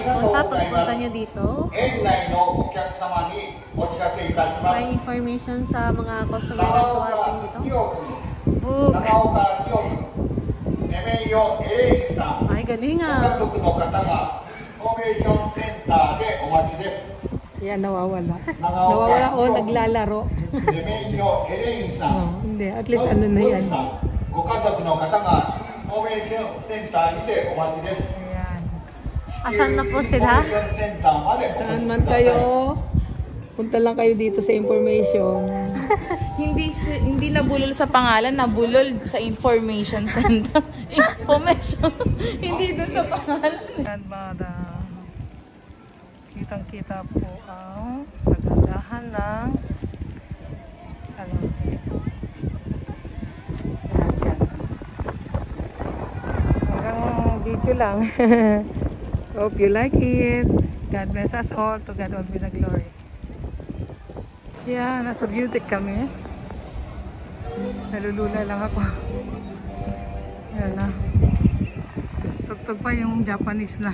salamat po sa pagpunta nyo dito. May information sa mga customer na tuwating dito. Book. Ay, galing ah. Yan, nawawala. Nawawala o naglalaro. Oh, hindi, at least ano na yan. Ayan. Asan na po sila? Saan man kayo, punta lang kayo dito sa information. Hindi nabulol sa pangalan, nabulol sa information center. Information. Hindi doon sa pangalan. Yan, bada. Kitang-kita po ang pagandahan ng ano. Hanggang video lang. Hope you like it. God bless us all. To God all be the glory. Yeah, nasa beauty kami. Nalulula lang ako. Yan na. Tugtog pa yung Japanese na.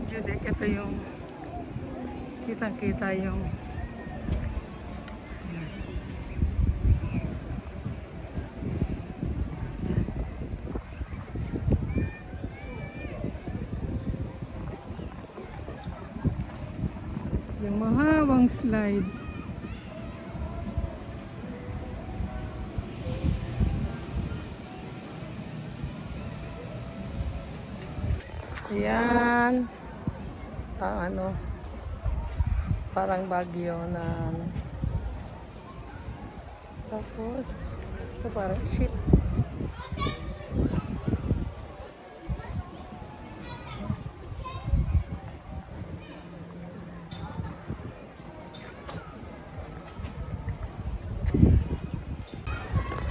Judek, ito yung kitang-kita yung mahabang slide. Ayan. Ano, parang bagyo na tapos ito parang ship.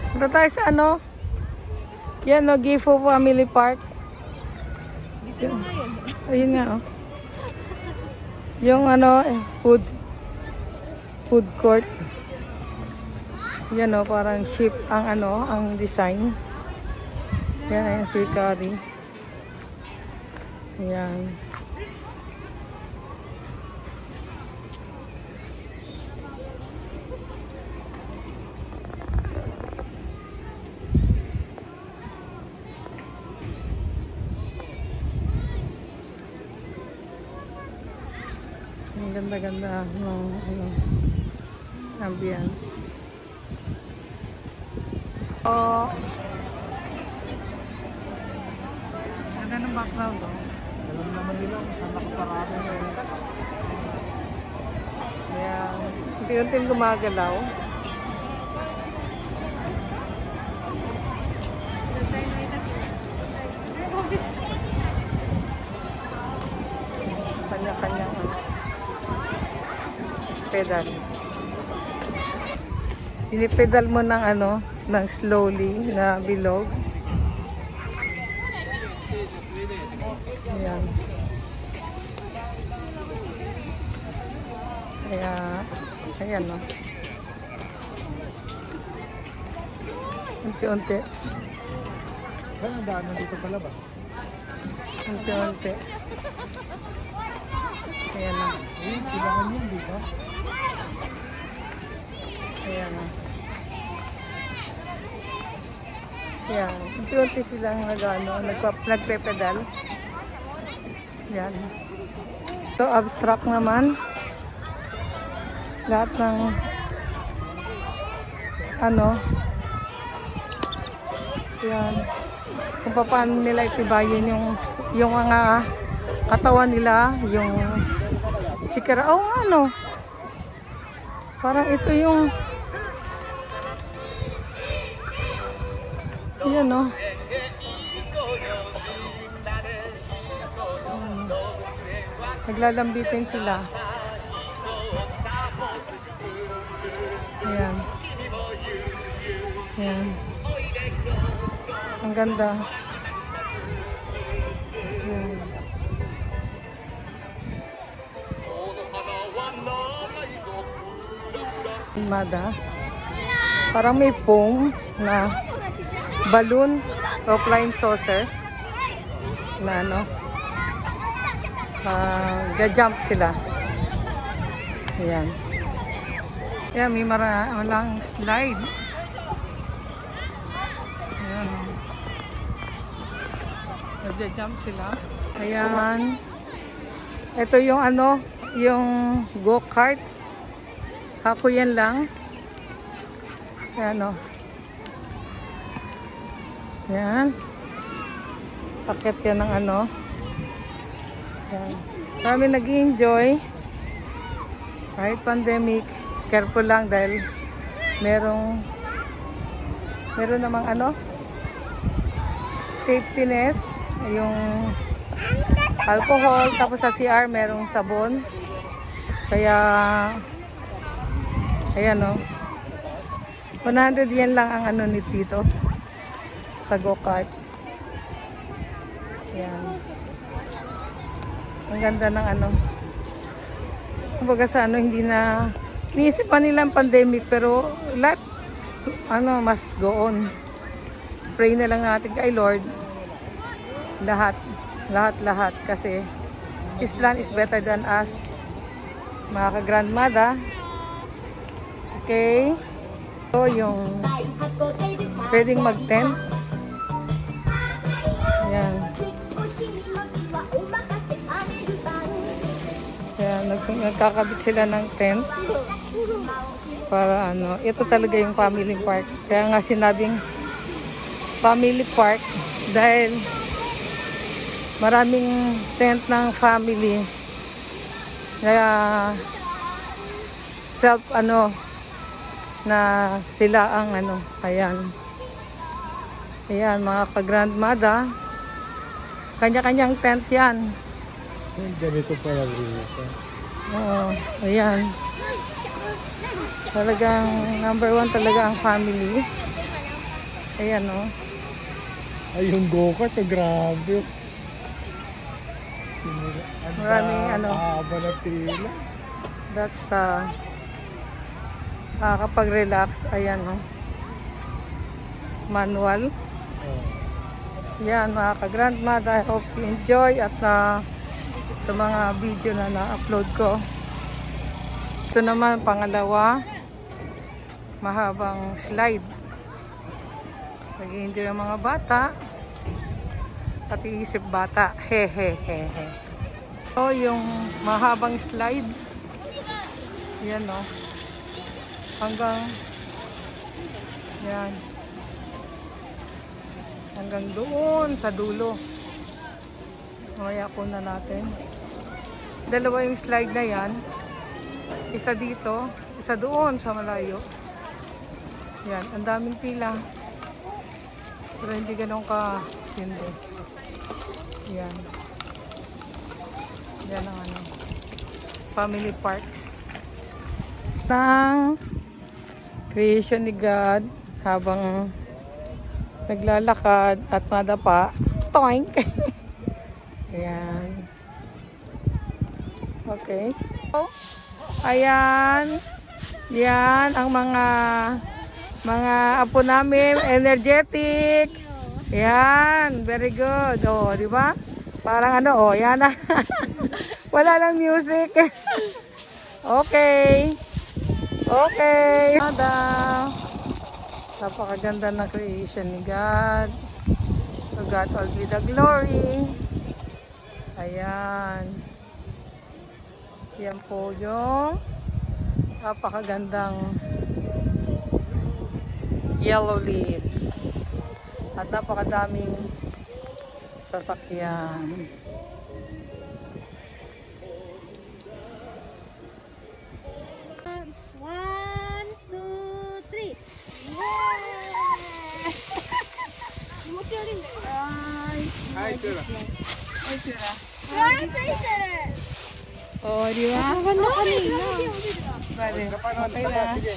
Punta tayo sa ano? Yan no, Gifu Family Park. Dito na yun. Ayun nga oh. Yung ano, food court. Yan o, parang ship ang ano, ang design. Yan, ayan si Kari. Yan. Ang ganda-ganda ng ano, ambience. Oh. Ganda ng background oh. Alam naman nila kung saan nakaparami ngayon. Ayan. Unti-unting gumagalaw. Kanya-kanya pedal. Pinipedal mo ng ano, ng slowly na bilog. Ayan. Kaya, ayan no. Unti-unti. Saan ang daan dito palabas? Unti-unti. Ayan na. Kailangan yun, di ba? Ayan na. Ayan. Unti-unti silang nagpe-pedal. Ayan. So, abstract naman. Lahat ng ano. Ayan. Kung paano nila itibayin yung mga katawan nila, yung sikara. Oh, ano? Parang ito yung yan, no? Naglalambitin sila. Ayan. Ayan. Ang ganda. Ayan. Mada. Parang may foam na balloon o flying saucer na ano, ga-jump sila. Ayan. Ayan, may walang slide. Ayan. Nag-jump sila. Ayan. Ito yung ano, yung go-kart. Ako yan lang. Ayan o. Ayan. Pakit yan ng ano. Ayan. Kami nag-enjoy. Kahit pandemic, careful lang dahil meron namang ano, safety net, yung alcohol, tapos sa CR merong sabon. Kaya ayan o, 100 yen lang ang ano nito dito sa go-kart. Ayan. Ang ganda ng ano. Kumbaga sa ano, hindi na iniisip pa nilang pandemic, pero lahat ano, mas go on. Pray na lang natin kay Lord. Lahat kasi His plan is better than us, mga ka-grandmother. Okay, so yung pwedeng mag-tent. Ayan. Ayan, nagkakabit sila ng tent para ano, ito talaga yung family park. Kaya nga sinabing family park dahil maraming tent ng family. Kaya self ano na sila ang ano. Ayan. Ayan, mga ka-grandmother. Kanya-kanyang tent yan. Ganito pala rin. Oo, ayan. Talagang number 1 talaga ang family. Ayan o. Ay, yung go-kart, grabe. Maraming ano. Haba na pila. That's kapag-relax. Ayan o. Manual. Yan mga ka-grandmother. I hope you enjoy at sa mga video na na-upload ko. Ito naman pangalawa. Mahabang slide. Nag-enjoy ang mga bata. Pati isip bata. Hehehehe. So yung mahabang slide. Yan o. Hanggang yan. Hanggang doon sa dulo. Mamaya po na natin. Dalawa yung slide na yan. Isa dito, isa doon sa malayo. Yan, ang daming pila. Pero hindi ganun ka-hindi. Yan. Yan ang ano, family park. Ng creation ni God habang naglalakad at madapa. Toink! Ayan. Okay. Ayan. Yan ang mga apo namin, energetic. Yan, very good. Oh, di ba? Parang ano, oh, yan na. Wala lang music. Okay. Okay. Napakaganda na creation ni God. To God all be the glory. Ayan. Yan po yung napakagandang yellow leaves. At napakadaming sasakyan. One, two, three. Ay, tira. Ay, sira. One, Oh, di ba? Ang ganda kanina. Pwede. Okay na. Sige.